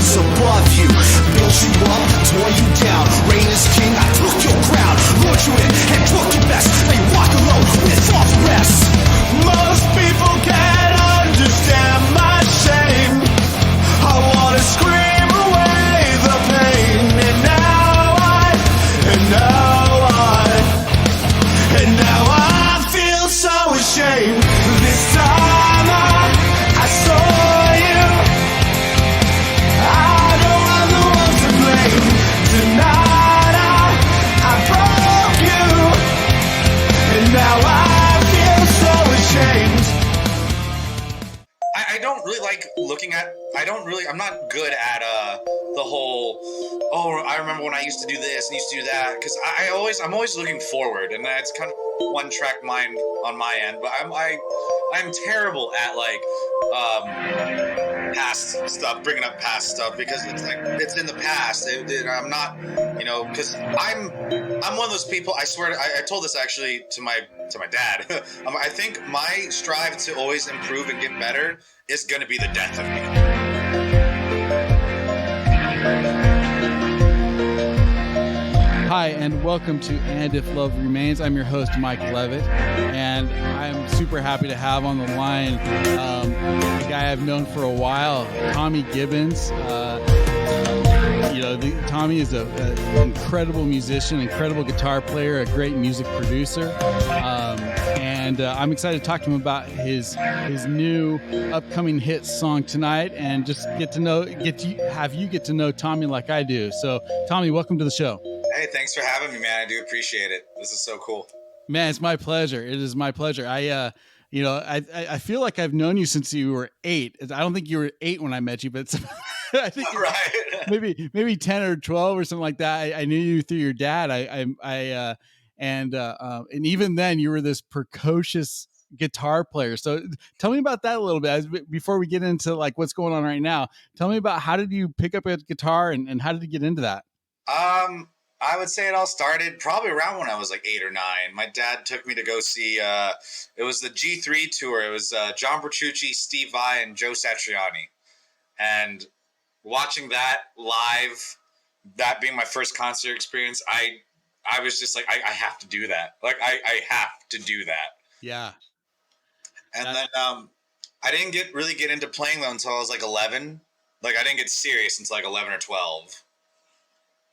rise above you, build you up, tore you down. Reign as king, I took your crown, lured you in and took your best. Now you walk alone with false rest. Most people can't understand my shame. I wanna scream away the pain, and now I feel so ashamed. This time I saw you. I know I'm the one to blame. Tonight I broke you, and now I feel so ashamed. I don't really like looking at. I'm not good at the whole. Oh, I remember when I used to do this and used to do that, because I'm always looking forward, and that's kind of one track mind on my end. But I'm terrible at like past stuff, bringing up past stuff, because it's like it's in the past. I'm not, because I'm one of those people. I swear, I told this actually to my dad. I think my strive to always improve and get better is going to be the death of me. Hi, and welcome to And If Love Remains. I'm your host, Mike Levitt, and I'm super happy to have on the line a guy I've known for a while, Tommy Gibbons. Tommy is an incredible musician, incredible guitar player, a great music producer, and I'm excited to talk to him about his new upcoming hit song tonight, and just get to know Tommy like I do. So, Tommy, welcome to the show. Hey, thanks for having me, man. I do appreciate it. This is so cool. Man, it's my pleasure. It is my pleasure. I feel like I've known you since you were 8. I don't think you were 8 when I met you, but I think right. maybe 10 or 12 or something like that. I knew you through your dad. And even then you were this precocious guitar player. So tell me about that a little bit before we get into like what's going on right now. Tell me about how did you pick up a guitar and how did you get into that? I would say it all started probably around when I was like 8 or 9. My dad took me to go see, it was the G3 tour. It was John Petrucci, Steve Vai, and Joe Satriani. And watching that live, that being my first concert experience, I was just like, I have to do that. Like, I have to do that. Yeah. And then I didn't really get into playing though until I was like 11. Like, I didn't get serious until like 11 or 12.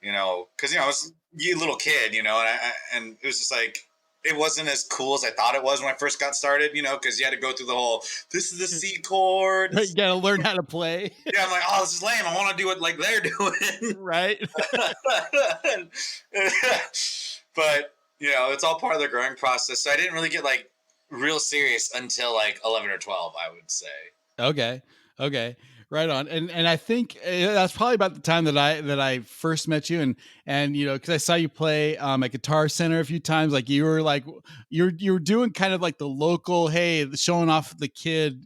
Because I was a little kid, and it was just like it wasn't as cool as I thought it was when I first got started, because you had to go through the whole. This is the C chord. You got to learn how to play. Yeah, I'm like, oh, this is lame. I want to do it like they're doing. Right. But it's all part of the growing process. So I didn't really get like real serious until like 11 or 12, I would say. Okay. Right on. And I think that's probably about the time that I first met you, and because I saw you play at Guitar Center a few times. Like you were doing kind of like the local, hey, showing off the kid,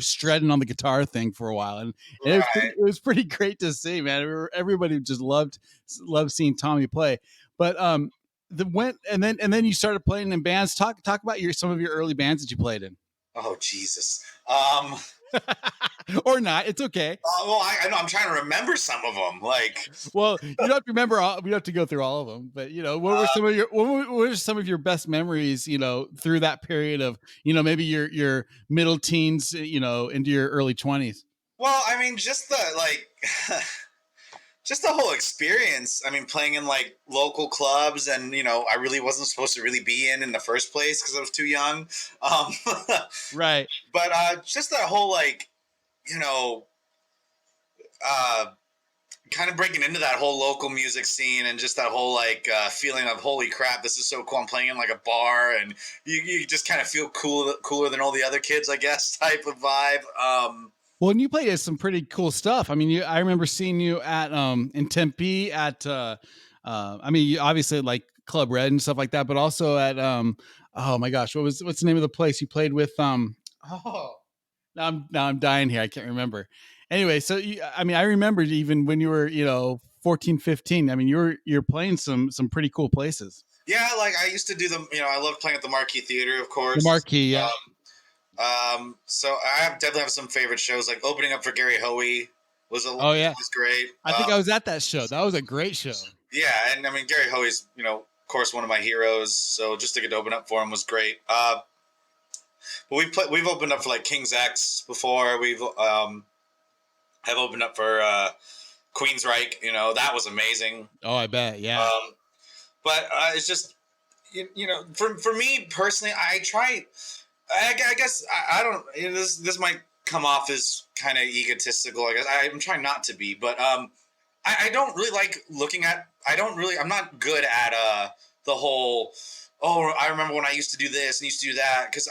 shredding on the guitar thing for a while, and Right. it was pretty great to see, man. Everybody just loved seeing Tommy play. But then you started playing in bands. Talk about some of your early bands that you played in. Oh Jesus. Or not, it's okay. Well, I know I'm trying to remember some of them. Like, well, you don't have to remember all. We don't have to go through all of them, but what were some of your best memories? Through that period of maybe your middle teens, into your early 20s. Well, I mean, just the just the whole experience. I mean, playing in like local clubs, and I really wasn't supposed to really be in the first place because I was too young. Right. But just that whole kind of breaking into that whole local music scene, and just that whole feeling of holy crap, this is so cool. I'm playing in like a bar, and you just kind of feel cooler than all the other kids, I guess, type of vibe. Well, and you played some pretty cool stuff. I mean, I remember seeing you at in Tempe at you obviously like Club Red and stuff like that, but also at oh my gosh, what's the name of the place you played with? Now I'm dying here. I can't remember. Anyway, so I remember even when you were 14, 15. I mean, you're playing some pretty cool places. Yeah, like I used to do them. I love playing at the Marquee Theater, of course. The Marquee, yeah. So I definitely have some favorite shows, like opening up for Gary Hoey. Oh yeah, was great. I think I was at that show. That was a great show. Yeah, and I mean Gary Hoey's, of course, one of my heroes. So just to get to open up for him was great. But we've opened up for like King's X before. We've have opened up for Queensryche. That was amazing. Oh, I bet. Yeah. But it's just for me personally, I try. I guess I don't. This might come off as kind of egotistical. I guess I'm trying not to be, but I don't really like looking at. I'm not good at the whole. Oh, I remember when I used to do this and used to do that, because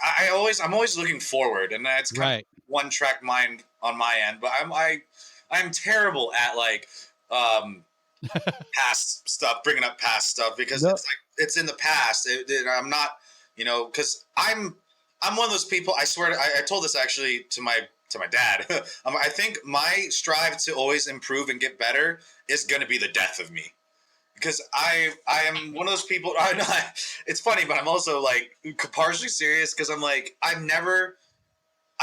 I'm always looking forward, and that's kind of one track mind on my end. But I'm terrible at like past stuff, bringing up past stuff, because it's like it's in the past. I'm not, because I'm one of those people. I swear, I told this actually to my dad. I think my strive to always improve and get better is going to be the death of me. Because I am one of those people. It's funny, but I'm also like partially serious, because I'm like I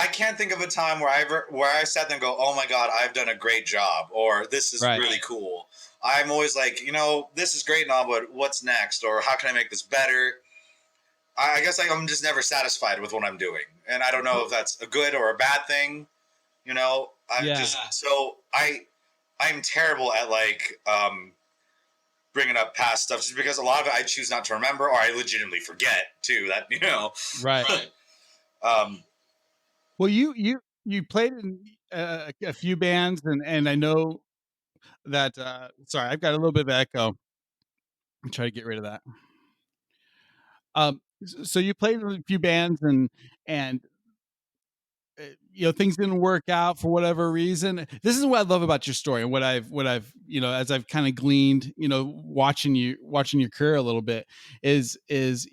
can't think of a time where I sat there and go, oh my God, I've done a great job, or this is really cool. I'm always like, this is great and all, but what's next, or how can I make this better? I guess I'm just never satisfied with what I'm doing, and I don't know if that's a good or a bad thing. I'm terrible at like bringing up past stuff, just because a lot of it I choose not to remember, or I legitimately forget too. That Right. Well, you played in a few bands, and I know that. Sorry, I've got a little bit of echo. I'm trying to get rid of that. So you played in a few bands, and things didn't work out for whatever reason. This is what I love about your story, and what I've as I've kind of gleaned, watching your career a little bit, is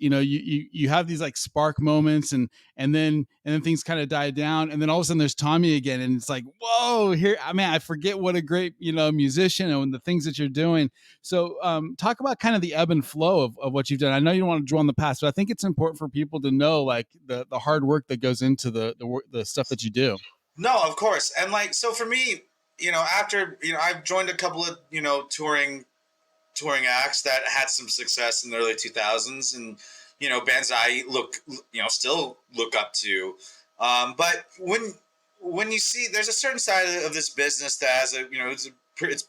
you have these like spark moments, and then things kind of die down, and then all of a sudden there's Tommy again, and it's like, whoa, here, I mean, I forget what a great musician and the things that you're doing. So talk about kind of the ebb and flow of what you've done. I know you don't want to dwell on the past, but I think it's important for people to know like the hard work that goes into the stuff that you do. No, of course. And like, so for me, after, I've joined a couple of, touring acts that had some success in the early 2000s, and, bands I still look up to. But when you see, there's a certain side of this business that has it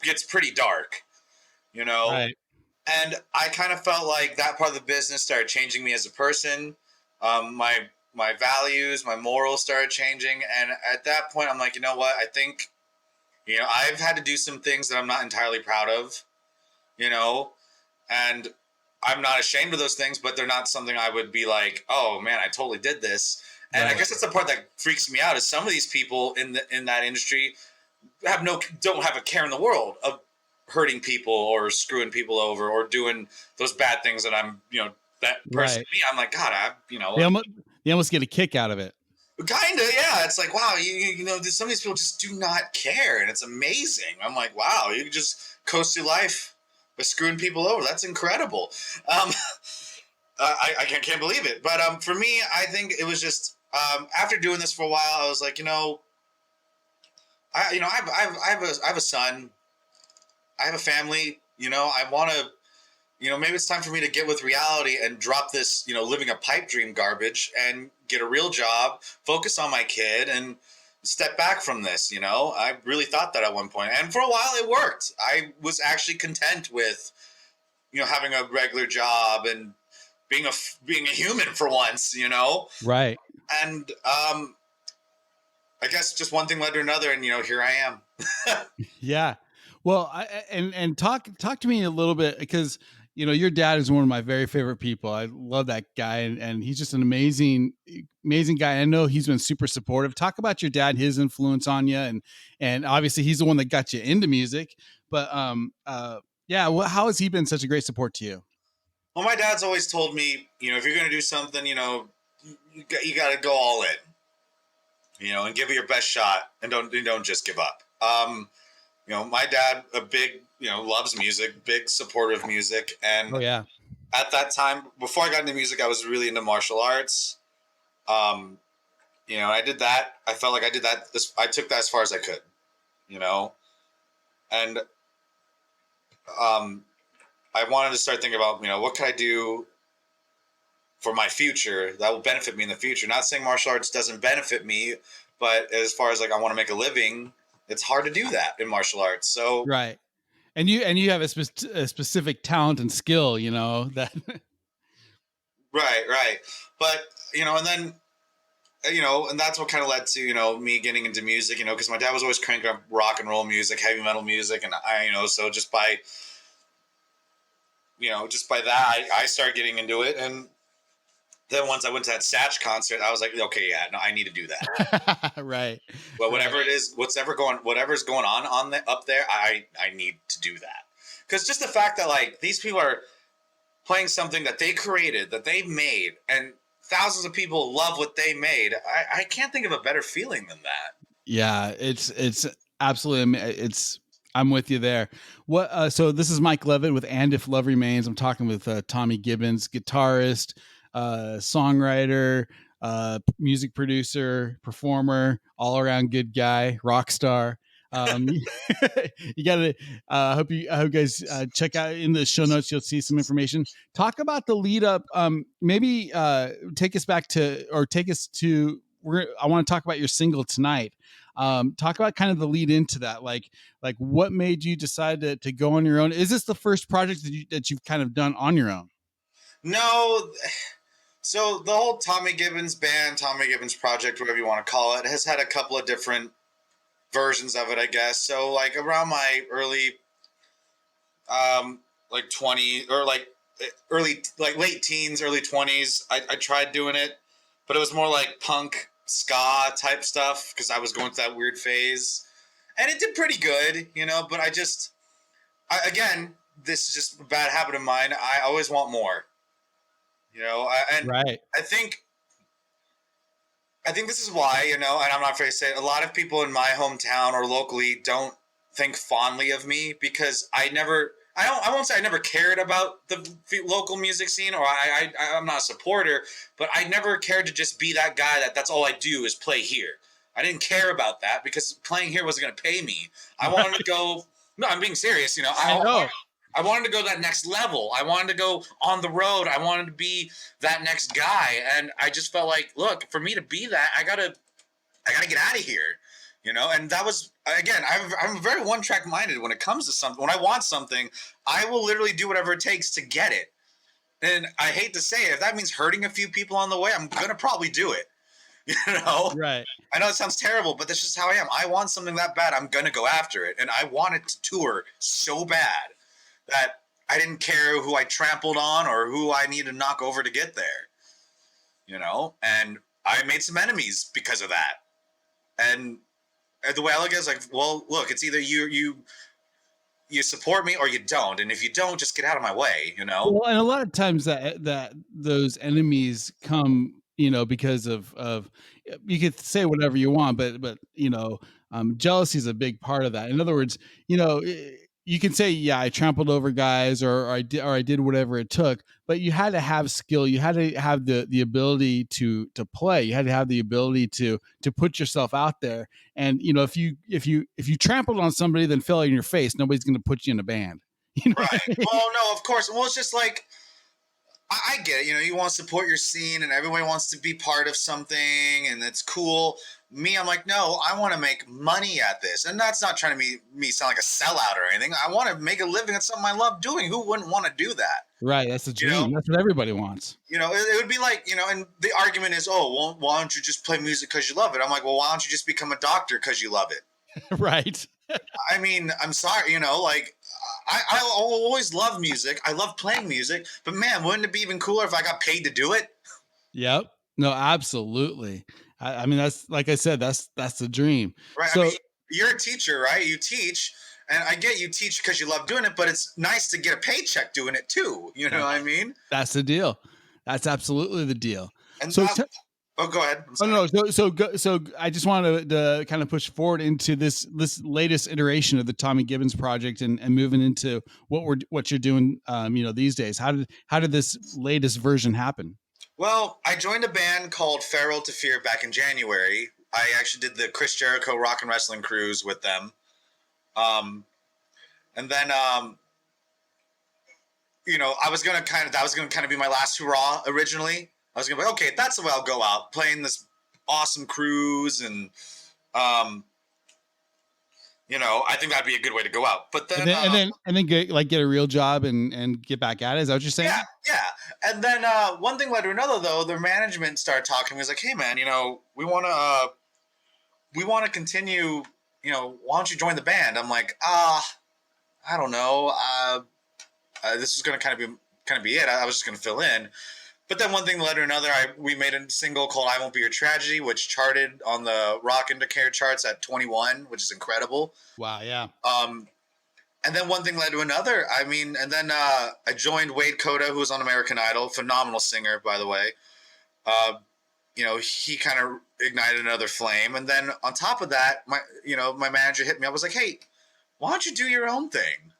gets pretty dark, Right. and I kind of felt like that part of the business started changing me as a person. My values, my morals started changing, and at that point, I'm like, you know what? I think, I've had to do some things that I'm not entirely proud of, and I'm not ashamed of those things, but they're not something I would be like, oh man, I totally did this. And I guess that's the part that freaks me out, is some of these people in that industry don't have a care in the world of hurting people or screwing people over or doing those bad things that I'm, that person, me, I'm like, God, They almost get a kick out of it. Kind of, yeah. It's like, wow, some of these people just do not care, and it's amazing. I'm like, wow, you can just coast through life by screwing people over. That's incredible. I can't believe it. But for me, I think it was just after doing this for a while, I was like, I have a son, I have a family. I want to. Maybe it's time for me to get with reality and drop this, living a pipe dream garbage, and get a real job, focus on my kid, and step back from this. I really thought that at one point, and for a while it worked. I was actually content with, having a regular job and being a human for once, Right. And I guess just one thing led to another, and here I am. Yeah. Well, and talk to me a little bit, because your dad is one of my very favorite people. I love that guy, and he's just an amazing guy. I know he's been super supportive. Talk about your dad, his influence on you, and obviously he's the one that got you into music. But yeah, how has he been such a great support to you? Well, my dad's always told me, if you're going to do something, you got to go all in, and give it your best shot, and don't just give up. My dad, a big, loves music, big supporter of music. And oh yeah, at that time, before I got into music, I was really into martial arts. I did that. I felt like I did that. I took that as far as I could, And I wanted to start thinking about, what can I do for my future that will benefit me in the future. Not saying martial arts doesn't benefit me, but as far as like I want to make a living, it's hard to do that in martial arts. So Right. And you have a specific talent and skill, that. right. But and then and that's what kind of led to me getting into music. Because my dad was always cranking up rock and roll music, heavy metal music, and I so just by that I started getting into it. And then once I went to that Satch concert, I was like, okay, yeah, no, I need to do that. Right. But whatever it is, whatever's going on up there, I need to do that. Because just the fact that like these people are playing something that they created, that they made, and thousands of people love what they made, I can't think of a better feeling than that. Yeah, it's absolutely, I'm with you there. So this is Mike Levitt with And If Love Remains. I'm talking with Tommy Gibbons, guitarist, songwriter, music producer, performer, all around good guy, rock star. You gotta I hope you guys check out in the show notes. You'll see some information. Talk about the lead up. Maybe take us to I want to talk about your single tonight. Talk about kind of the lead into that, like what made you decide to go on your own. Is this the first project that you've kind of done on your own? No. So the whole Tommy Gibbons band, Tommy Gibbons project, whatever you want to call it, has had a couple of different versions of it, I guess. So like around my early, like 20 or like early, like late teens, early 20s, I tried doing it, but it was more like punk ska type stuff because I was going through that weird phase, and it did pretty good, but again, this is just a bad habit of mine. I always want more, and Right. I think this is why, and I'm not afraid to say it, a lot of people in my hometown or locally don't think fondly of me because I won't say I never cared about the local music scene, or I'm not a supporter, but I never cared to just be that guy that's all I do is play here. I didn't care about that because playing here wasn't going to pay me. I wanted to go, no, I'm being serious, I know. I wanted to go that next level. I wanted to go on the road. I wanted to be that next guy. And I just felt like, look, for me to be that, I gotta get out of here, And that was, again, I'm very one track minded when it comes to something. When I want something, I will literally do whatever it takes to get it. And I hate to say it, if that means hurting a few people on the way, I'm gonna probably do it. Right. I know it sounds terrible, but that's just how I am. I want something that bad, I'm gonna go after it. And I wanted to tour so bad that I didn't care who I trampled on or who I needed to knock over to get there, and I made some enemies because of that. And the way I look at it is like, well, look, it's either you support me or you don't. And if you don't, just get out of my way, Well, and a lot of times that those enemies come, because of you could say whatever you want, but jealousy is a big part of that. In other words, you can say, yeah, I trampled over guys, or I did whatever it took, but you had to have skill. You had to have the ability to play. You had to have the ability to put yourself out there. And if you trampled on somebody, then fell on your face, nobody's going to put you in a band. Right. Well, no, of course. Well, it's just like, I get it. You want to support your scene and everybody wants to be part of something and it's cool. Me, I'm like, no, I want to make money at this. And that's not trying to me sound like a sellout or anything. I want to make a living at something I love doing. Who wouldn't want to do that? Right. That's the dream. That's what everybody wants. It would be like, and the argument is, oh, well, why don't you just play music because you love it? I'm like, well, why don't you just become a doctor because you love it? Right. I mean, I'm sorry, like, I always love music. I love playing music, but man, wouldn't it be even cooler if I got paid to do it? Yep. No, absolutely. I mean, that's, like I said, that's the dream. Right. So, I mean, you're a teacher, right? You teach, and I get you teach because you love doing it, but it's nice to get a paycheck doing it too. You know what I mean? That's the deal. That's absolutely the deal. And so, oh, go ahead. Oh no! So I just wanted to kind of push forward into this latest iteration of the Tommy Gibbons project and moving into what you're doing, these days. How did this latest version happen? Well, I joined a band called Feral to Fear back in January. I actually did the Chris Jericho Rock and Wrestling Cruise with them. And then, I was gonna that was gonna kind of be my last hurrah originally. I was gonna be okay. That's the way I'll go out, playing this awesome cruise, and um, I think that'd be a good way to go out. But And then, then get a real job and get back at it. Is that what you're saying? yeah, yeah. And then one thing led to another. Though the management started talking to me. It was like, hey man, we want to continue. Why don't you join the band? I'm like, I don't know. This is going to kind of be it. I was just going to fill in. But then one thing led to another. We made a single called "I Won't Be Your Tragedy," which charted on the Rock Indicator charts at 21, which is incredible. Wow. Yeah. And then one thing led to another. I mean, and then I joined Wade Coda, who was on American Idol, phenomenal singer, by the way. He kind of ignited another flame. And then on top of that, my manager hit me. I was like, hey, why don't you do your own thing?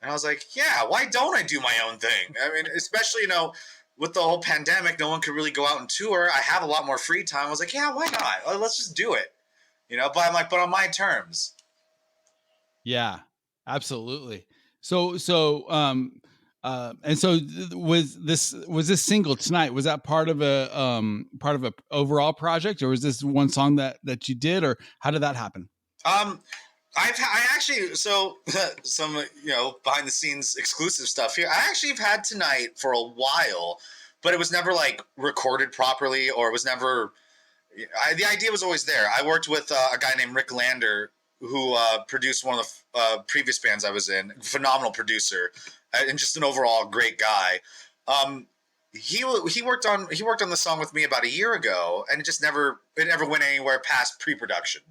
And I was like, yeah, why don't I do my own thing? I mean, especially, with the whole pandemic, no one could really go out and tour. I have a lot more free time. I was like, yeah, why not? Let's just do it. But I'm like, but on my terms. Yeah, absolutely. Was this single Tonight, was that part of a overall project, or was this one song that you did, or how did that happen? I actually, so some behind the scenes exclusive stuff here. I actually have had Tonight for a while, but it was never like recorded properly, or it was never. The idea was always there. I worked with a guy named Rick Lander, who produced one of the previous bands I was in. Phenomenal producer, and just an overall great guy. He worked on the song with me about a year ago, and it never went anywhere past pre-production.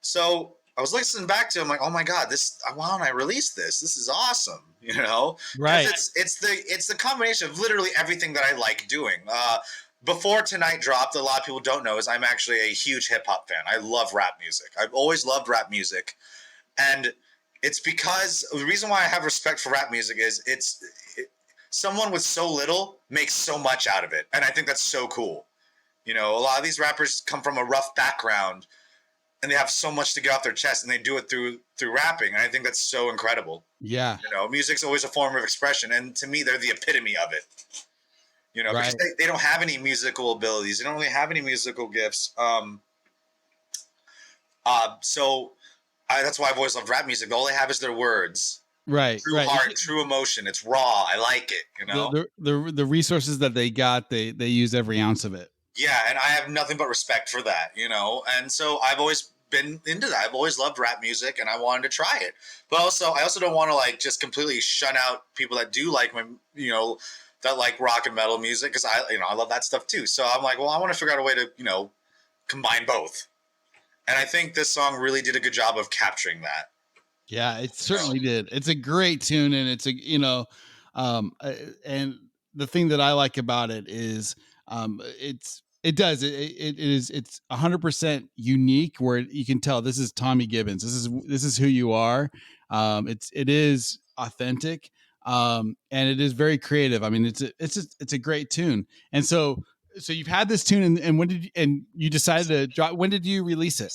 So I was listening back to him like, oh my God, why don't I release this? This is awesome. Right. It's the combination of literally everything that I like doing. Before Tonight dropped, a lot of people don't know, is I'm actually a huge hip hop fan. I love rap music. I've always loved rap music. And it's because the reason why I have respect for rap music is someone with so little makes so much out of it. And I think that's so cool. A lot of these rappers come from a rough background, and they have so much to get off their chest, and they do it through rapping. And I think that's so incredible. Yeah. Music's always a form of expression. And to me, they're the epitome of it. Right. Because they don't have any musical abilities. They don't really have any musical gifts. So that's why I've always loved rap music. All they have is their words. Right. True heart, true emotion. It's raw. I like it, The resources that they got, they use every ounce of it. Yeah, and I have nothing but respect for that, And so I've always been into that. I've always loved rap music, and I wanted to try it. But I also don't want to like just completely shut out people that do like my, that like rock and metal music, because I love that stuff too. So I'm like, well, I want to figure out a way to combine both. And I think this song really did a good job of capturing that. Yeah, it certainly did. It's a great tune, and it's and the thing that I like about it is it's 100% unique, where you can tell this is Tommy Gibbons. This is who you are. It is authentic. And it is very creative. I mean, it's a great tune. And so you've had this tune, and you decided to drop. When did you release it?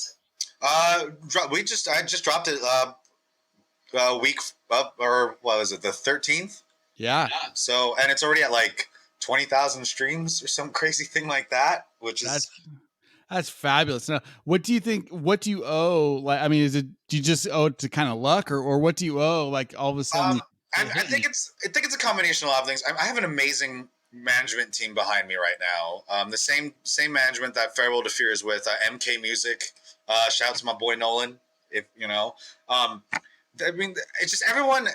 I just dropped it a week up, or what was it, the 13th? Yeah. So, and it's already at like 20,000 streams or some crazy thing like that, which is that's fabulous. Now, what do you think? What do you owe? Like, I mean, do you just owe it to kind of luck, or what do you owe? Like all of a sudden, I think it's a combination of a lot of things. I have an amazing management team behind me right now. The same management that Farewell to Fear is with, MK Music. Shout out to my boy Nolan. If I mean, it's just everyone.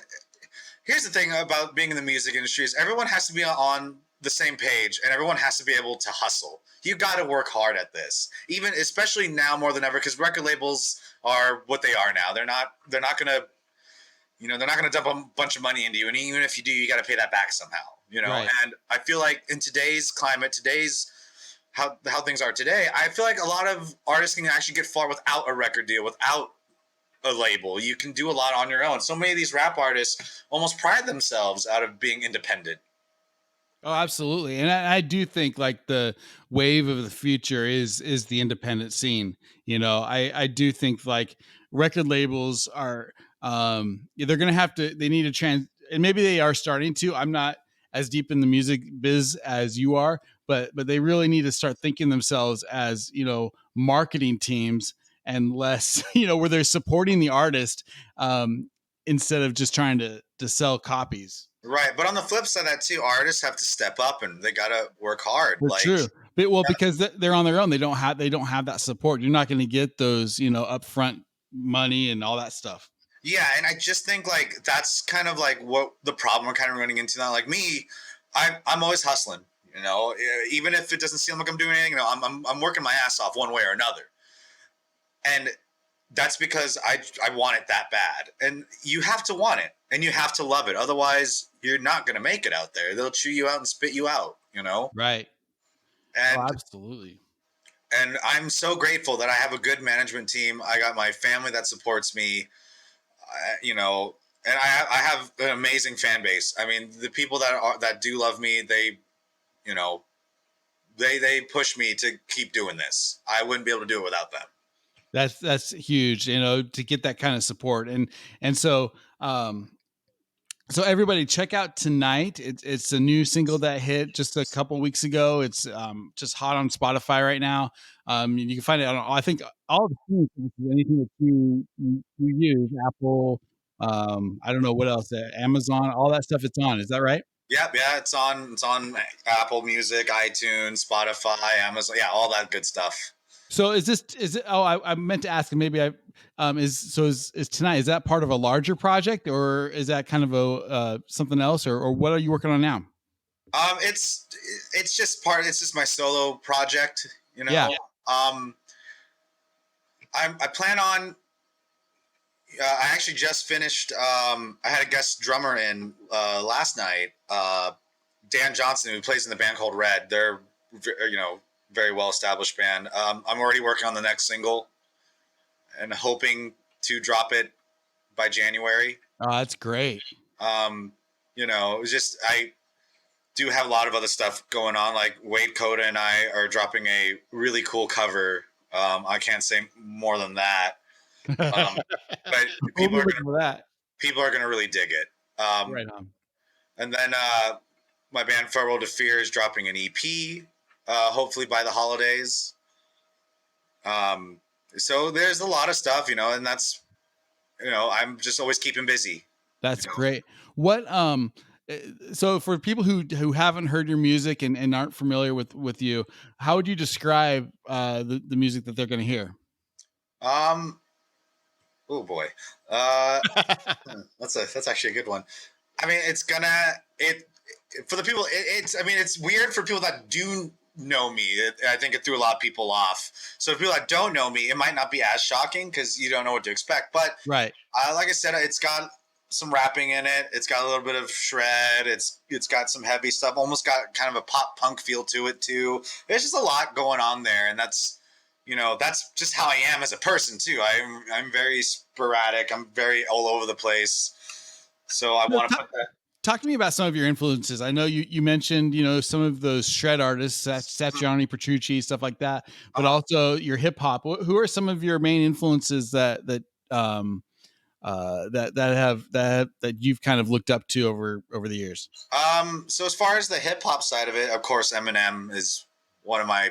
Here's the thing about being in the music industry is everyone has to be on the same page, and everyone has to be able to hustle. You got to work hard at this, especially now more than ever, because record labels are what they are now. They're not gonna, they're not gonna dump a bunch of money into you, and even if you do, you got to pay that back somehow. Right. And I feel like in today's climate, how things are today, I feel like a lot of artists can actually get far without a record deal, without a label. You can do a lot on your own. So many of these rap artists almost pride themselves out of being independent. Oh, absolutely. And I do think like the wave of the future is the independent scene. I do think like record labels are they're gonna have to. They need to and maybe they are starting to. I'm not as deep in the music biz as you are, but they really need to start thinking themselves as, marketing teams, and less, where they're supporting the artist, instead of just trying to sell copies. Right. But on the flip side of that too, artists have to step up and they gotta work hard. That's Like, true. But, well, because they're on their own, they don't have that support. You're not going to get those, upfront money and all that stuff. yeah, and I just think like that's kind of like what the problem we're kind of running into now. Like me, I'm always hustling. Even if it doesn't seem like I'm doing anything, I'm working my ass off one way or another, and that's because I want it that bad. And you have to want it, and you have to love it. Otherwise, you're not gonna make it out there. They'll chew you out and spit you out. Right. Oh, And absolutely. I'm so grateful that I have a good management team. I got my family that supports me. And I have an amazing fan base. I mean, the people that do love me, you know, they push me to keep doing this. I wouldn't be able to do it without them. That's huge, to get that kind of support. And so everybody check out Tonight. It's a new single that hit just a couple weeks ago. It's just hot on Spotify right now. You can find it on, I think, all the streaming services, anything that you use, Apple, I don't know what else, Amazon, all that stuff it's on. Is that right? Yep, yeah, it's on Apple Music, iTunes, Spotify, Amazon, yeah, all that good stuff. So is it, oh, I meant to ask, and maybe is Tonight, is that part of a larger project, or is that kind of a something else, or what are you working on now? It's just my solo project. Yeah. Um, I plan on. I actually just finished. I had a guest drummer in last night. Dan Johnson, who plays in the band called Red. They're very well established band. I'm already working on the next single, and hoping to drop it by January. Oh, that's great. It's just I do have a lot of other stuff going on. Like Wade Coda and I are dropping a really cool cover. I can't say more than that. But people are gonna For that. people are gonna really dig it. Right on. And then my band Farewell to Fear is dropping an EP, hopefully by the holidays. So there's a lot of stuff, and that's I'm just always keeping busy. That's great. What so for people who haven't heard your music and aren't familiar with you, how would you describe the music that they're going to hear? Um, oh boy, uh, that's actually a good one. I mean, it for the people. It's I mean, it's weird for people that do know me. I think it threw a lot of people off. So for people that don't know me, it might not be as shocking because you don't know what to expect. But Right. like I said, it's got some rapping in it. It's got a little bit of shred. It's got some heavy stuff. Almost got kind of a pop punk feel to it too. There's just a lot going on there, and that's just how I am as a person too. I'm very sporadic. I'm very all over the place. So I want to put that. Talk to me about some of your influences. I know you mentioned, some of those shred artists, Satriani, Petrucci, stuff like that, but also your hip hop. Who are some of your main influences that you've kind of looked up to over the years? So as far as the hip hop side of it, of course, Eminem is one of my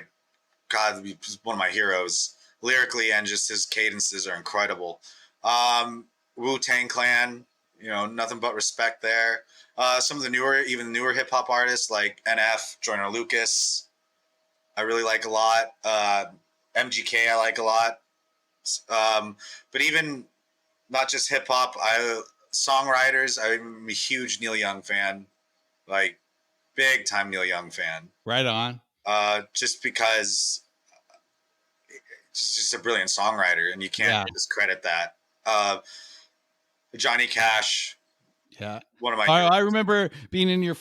one of my heroes lyrically, and just his cadences are incredible. Wu-Tang Clan, nothing but respect there. Some of the even newer hip hop artists like NF, Joyner Lucas, I really like a lot. MGK, I like a lot. But even not just hip hop, songwriters. I'm a huge Neil Young fan, like big time Neil Young fan. Right on. Just because he's just a brilliant songwriter, and you can't discredit that. Johnny Cash. Yeah. One of my I remember being in your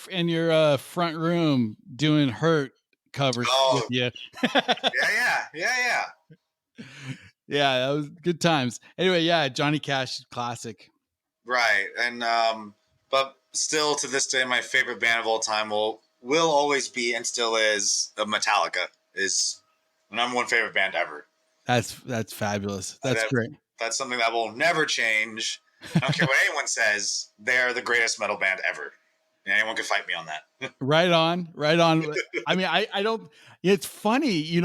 front room doing Hurt covers with you. Yeah. Yeah, that was good times. Anyway, yeah, Johnny Cash classic. Right. And but still to this day my favorite band of all time will always be, and still is, Metallica. Is the number one favorite band ever. That's fabulous. That's great. That's something that will never change. I don't care what anyone says. They're the greatest metal band ever. And anyone can fight me on that. Right on, right on. I mean, I don't. It's funny,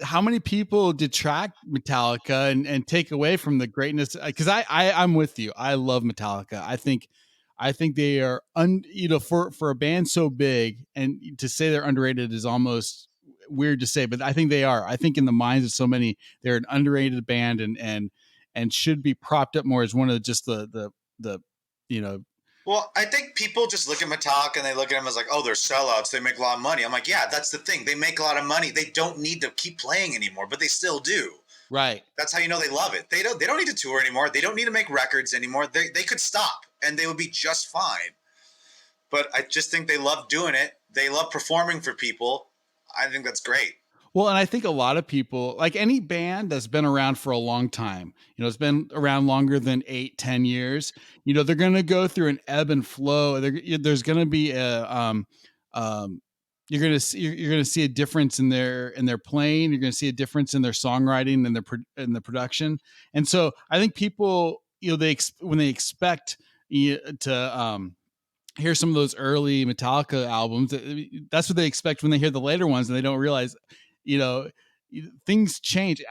how many people detract Metallica and take away from the greatness. Because I'm with you. I love Metallica. I think they are for a band so big, and to say they're underrated is almost weird to say, but I think they are. I think in the minds of so many, they're an underrated band, and should be propped up more as one of just the you know Well, I think people just look at Metallica and they look at them as like, oh, they're sellouts. They make a lot of money. I'm like, yeah, that's the thing. They make a lot of money. They don't need to keep playing anymore, but they still do. right. That's how you know they love it. They don't need to tour anymore. They don't need to make records anymore. They could stop and they would be just fine. But I just think they love doing it. They love performing for people. I think that's great. Well, and I think a lot of people, like any band that's been around for a long time, it's been around longer than 8, 10 years, they're going to go through an ebb and flow. There's going to be um, you're going to see a difference in their playing. You're going to see a difference in their songwriting and in the production. And so I think people, when they expect to, hear some of those early Metallica albums. That's what they expect when they hear the later ones, and they don't realize, you know, things change.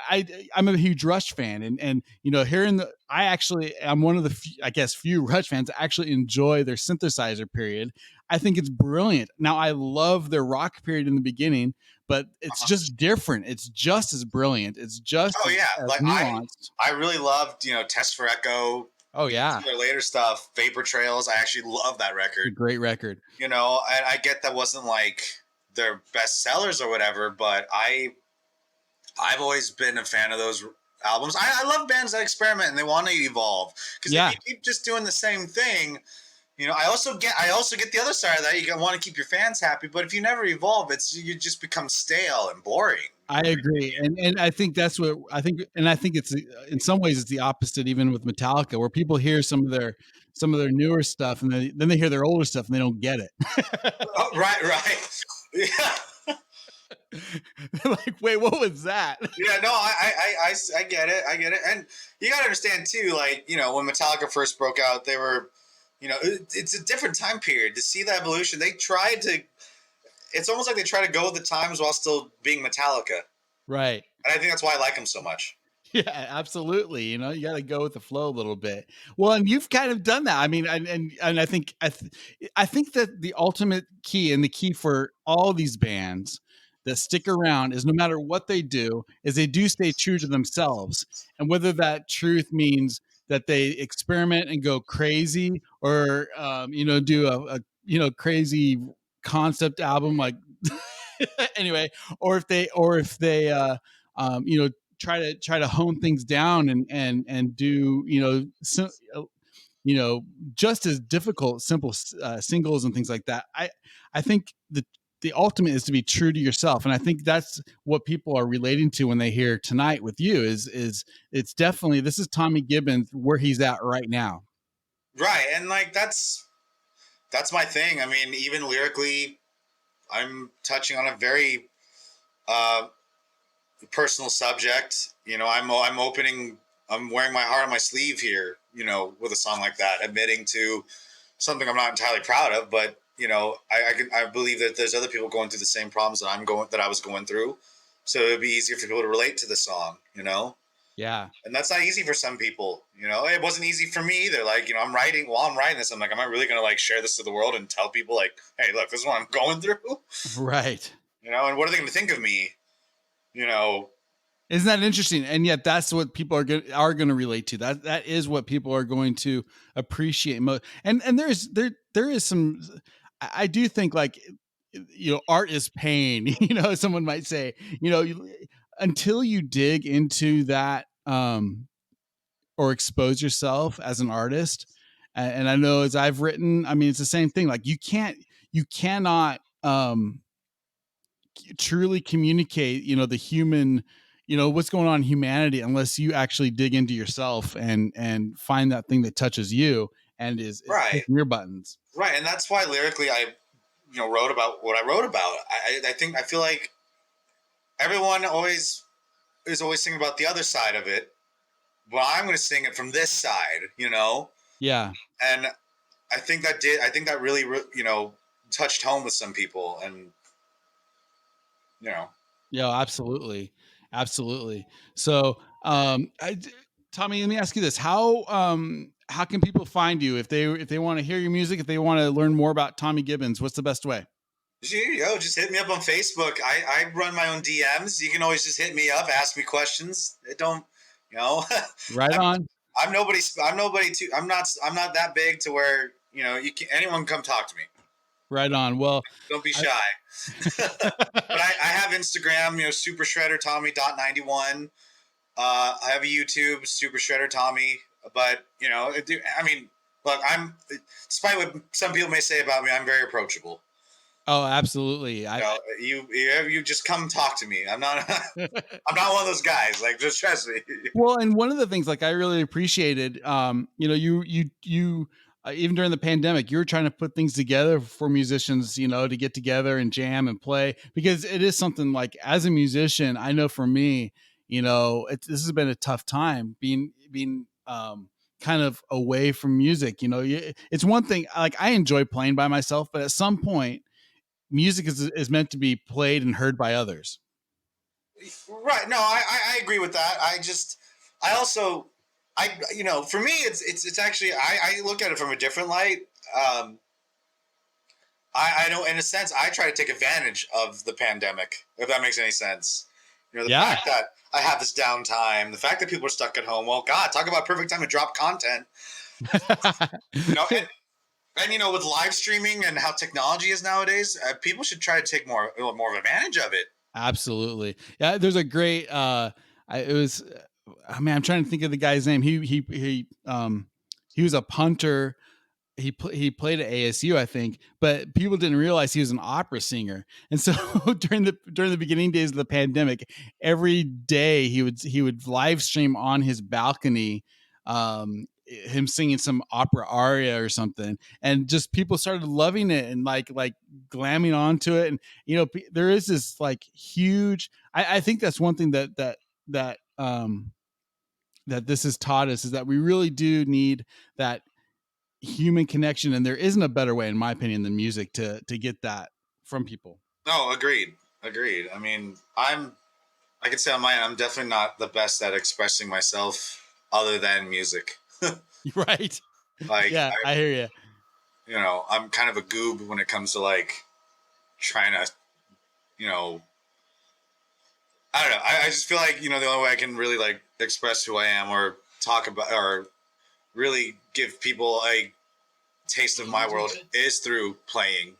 I'm a huge Rush fan, and hearing I'm one of the few Rush fans that actually enjoy their synthesizer period. I think it's brilliant. Now I love their rock period in the beginning, but it's Uh-huh. just different. It's just as brilliant. It's just Oh yeah, as like nuanced. I really loved Test for Echo. Oh Some yeah, of their later stuff, Vapor Trails. I actually love that it's a record. great record. And I get that wasn't like their best sellers or whatever, but I've always been a fan of those albums. I love bands that experiment and they want to evolve, because if Yeah. you keep just doing the same thing, I also get the other side of that. You want to keep your fans happy, but if you never evolve, you just become stale and boring. I agree, and I think that's what I think, and I think it's in some ways it's the opposite, even with Metallica, where people hear some of their newer stuff, and then they hear their older stuff, and they don't get it. Oh, right, right. Yeah. They're like, "Wait, what was that?" Yeah, no, I get it. I get it. And you got to understand, too, like, when Metallica first broke out, they were, it's a different time period. To see the evolution, it's almost like they try to go with the times while still being Metallica. Right. And I think that's why I like them so much. Yeah, absolutely. You got to go with the flow a little bit. Well, and you've kind of done that. I mean, and I think that the ultimate key and the key for all these bands that stick around is no matter what they do, is they do stay true to themselves. And whether that truth means that they experiment and go crazy, or do a crazy concept album like anyway, or if they try to hone things down and do just as difficult simple singles and things like that. I think the ultimate is to be true to yourself, and I think that's what people are relating to when they hear Tonight with You. Is it's definitely, this is Tommy Gibbons where he's at right now. Right. And, like, that's my thing. I mean, even lyrically, I'm touching on a very uh, personal subject. I'm wearing my heart on my sleeve here, with a song like that, admitting to something I'm not entirely proud of, but I believe that there's other people going through the same problems that I was going through, so it'd be easier for people to relate to the song. Yeah. And that's not easy for some people. It wasn't easy for me either. Like, while I'm writing this, I'm like, am I really gonna like share this to the world and tell people like, hey, look, this is what I'm going through? Right. And what are they gonna think of me? You know, Isn't that interesting? And yet, that's what people are going to relate to. That is what people are going to appreciate most. And there is some. I do think, like, art is pain. Someone might say, until you dig into that, or expose yourself as an artist. And I know, as I've written, I mean, it's the same thing. Like, you cannot truly communicate, the human, what's going on in humanity, unless you actually dig into yourself and find that thing that touches you and is right, pushing your buttons. right, and that's why lyrically I, wrote about what I wrote about. I feel like everyone is always thinking about the other side of it, well, I'm going to sing it from this side, you know? Yeah. And I think that really, you know, touched home with some people. And, you know, Yeah, absolutely. Absolutely. So, Tommy, let me ask you this. How can people find you if they want to hear your music, if they want to learn more about Tommy Gibbons, what's the best way? yo, just hit me up on Facebook. I run my own DMs. You can always just hit me up, ask me questions. It don't, you know, Right I'm, on. I'm nobody too, I'm not that big to where, you know, anyone come talk to me. Right on. Well, Don't be I, shy. But I have Instagram, you know, Super Shredder Tommy .91. I have a YouTube, Super Shredder Tommy. But you know, I mean, look, despite what some people may say about me, I'm very approachable. oh, absolutely. You know, you just come talk to me. I'm not I'm not one of those guys. Like, just trust me. Well, and one of the things like I really appreciated, you know, even during the pandemic, you were trying to put things together for musicians, you know, to get together and jam and play, because it is something like, as a musician, I know for me, you know, this has been a tough time being kind of away from music. You know, it's one thing, like, I enjoy playing by myself, but at some point, music is meant to be played and heard by others. Right. No, I agree with that. I also, you know, for me, it's actually, I look at it from a different light. Um, I know, in a sense, I try to take advantage of the pandemic, if that makes any sense. You know, the Yeah. fact that I have this downtime, the fact that people are stuck at home. Well, God, talk about perfect time to drop content. You know, and you know, with live streaming and how technology is nowadays, people should try to take more of advantage of it. Absolutely. Yeah, there's a great it was oh man, I'm trying to think of the guy's name. He was a punter. He played at ASU, I think, but people didn't realize he was an opera singer. And so during the beginning days of the pandemic, every day he would live stream on his balcony, him singing some opera aria or something, and just people started loving it and like glamming onto it. And you know, there is this like huge. I think that's one thing that that this has taught us, is that we really do need that human connection, and there isn't a better way, in my opinion, than music to get that from people. No, agreed, agreed. I mean, I can say on my end, I'm definitely not the best at expressing myself other than music. Right. Like, Yeah, I hear you. you know, I'm kind of a goob when it comes to like trying to, you know, I don't know. I just feel like, you know, the only way I can really like express who I am or talk about or really give people a taste of my world is through playing,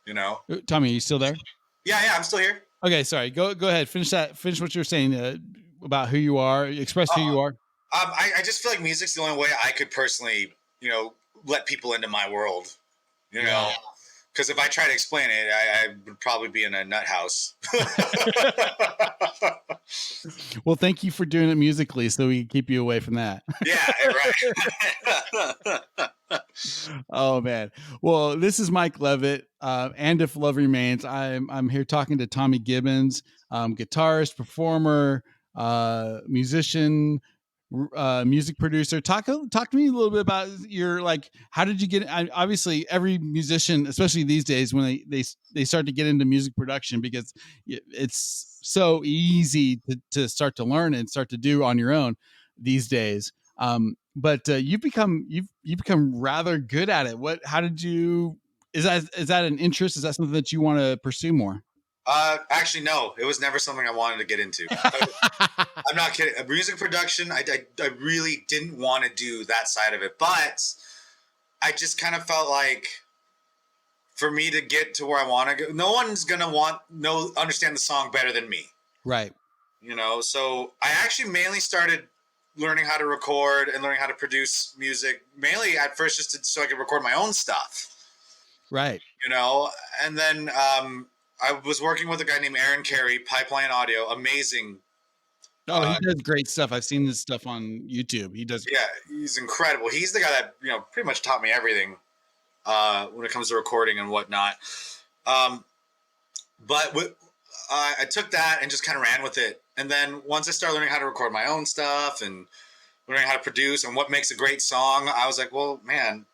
you know? Tommy, are you still there? Yeah, I'm still here. Okay, sorry, go ahead, finish what you were saying, about who you are, express who you are. I just feel like music's the only way I could personally, you know, let people into my world, you know? Yeah. Because if I try to explain it, I would probably be in a nut house. Well, thank you for doing it musically so we can keep you away from that. Yeah, right. Oh man. Well, this is Mike Levitt, and If Love Remains. I'm here talking to Tommy Gibbons, guitarist, performer, musician, music producer. Talk to me a little bit about your, like, how did you get? Obviously, every musician, especially these days, when they start to get into music production, because it's so easy to start to learn and start to do on your own these days. But you've become rather good at it. How did you? Is that an interest? Is that something that you want to pursue more? Actually, no. It was never something I wanted to get into. I'm not kidding. Music production, I really didn't want to do that side of it, but I just kind of felt like for me to get to where I want to go, no one's gonna understand the song better than me. Right. You know, so I actually mainly started learning how to record and learning how to produce music, mainly at first just so I could record my own stuff. Right. You know, and then I was working with a guy named Aaron Carey, Pipeline Audio, amazing. Oh, he does great stuff. I've seen this stuff on YouTube. He does. Yeah, he's incredible. He's the guy that, you know, pretty much taught me everything when it comes to recording and whatnot. Um, but I took that and just kind of ran with it. And then once I started learning how to record my own stuff and learning how to produce and what makes a great song, I was like, well, man,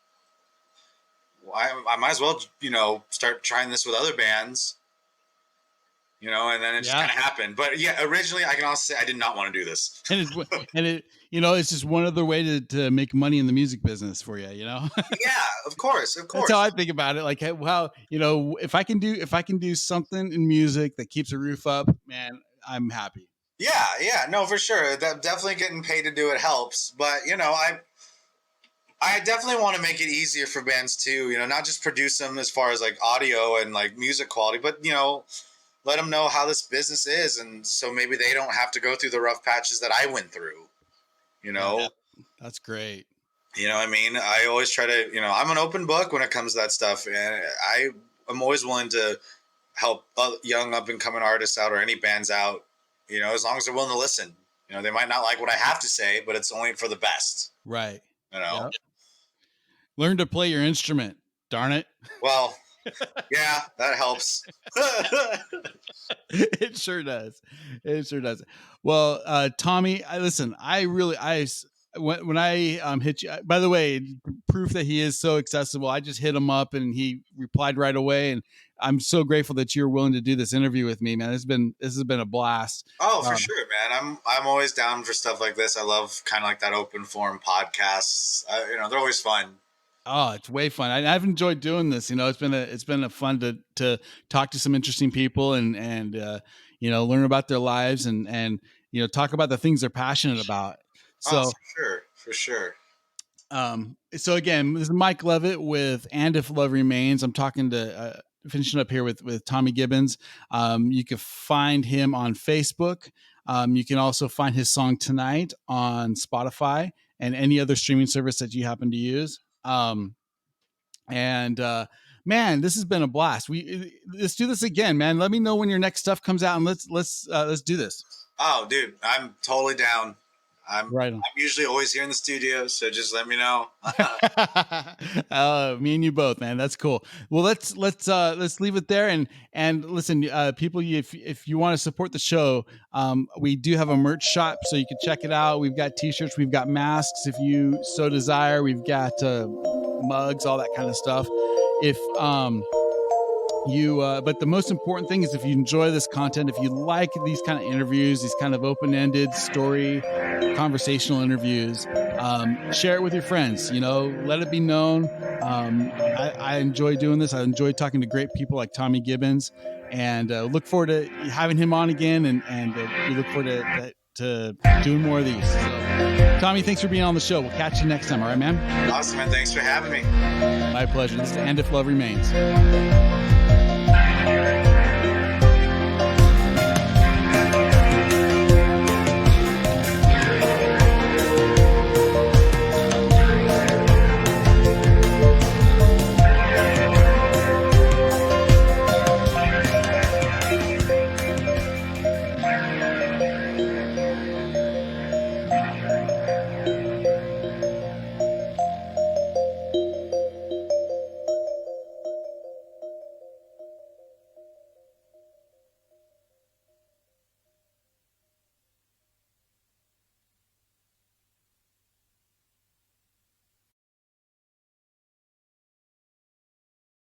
I might as well, start trying this with other bands, and then it just kind of happened. But yeah, originally I can also say I did not want to do this. And it's just one other way to make money in the music business for you, Yeah, of course. That's how I think about it. Like, wow, if I can do something in music that keeps a roof up, man, I'm happy. Yeah, no, for sure. That definitely getting paid to do it helps. But I definitely want to make it easier for bands too. Not just produce them as far as like audio and like music quality, but let them know how this business is, and so maybe they don't have to go through the rough patches that I went through. Yeah, that's great. You know what I mean? I always try to, I'm an open book when it comes to that stuff, and I'm always willing to help young up and coming artists out or any bands out. As long as they're willing to listen. They might not like what I have to say, but it's only for the best. Right. Yep. Learn to play your instrument. Darn it. Well, yeah, that helps. It sure does. Well, Tommy, listen, when I hit you, by the way, proof that he is so accessible, I just hit him up and he replied right away. And I'm so grateful that you're willing to do this interview with me, man. This has been a blast. Oh, for sure, man. I'm always down for stuff like this. I love kind of like that open forum podcasts. They're always fun. Oh, it's way fun. I've enjoyed doing this. It's been a fun to talk to some interesting people and learn about their lives and talk about the things they're passionate about. So for sure. So again, this is Mike Levitt with And If Love Remains. I'm talking to finishing up here with Tommy Gibbons. You can find him on Facebook. You can also find his song Tonight on Spotify and any other streaming service that you happen to use. Man, this has been a blast. Let's do this again, man. Let me know when your next stuff comes out and let's do this. Oh, dude, I'm totally down. I'm usually always here in the studio, so just let me know. Me and you both, man. That's cool. Well, let's leave it there and listen, people. If you want to support the show, we do have a merch shop, so you can check it out. We've got T-shirts, we've got masks, if you so desire. We've got mugs, all that kind of stuff. If but the most important thing is if you enjoy this content, if you like these kind of interviews, these kind of open-ended story, conversational interviews, share it with your friends, let it be known. I enjoy doing this. I enjoy talking to great people like Tommy Gibbons, and look forward to having him on again. And we look forward to doing more of these. So, Tommy, thanks for being on the show. We'll catch you next time. All right, man? Awesome, man. Thanks for having me. My pleasure. This is And If Love Remains.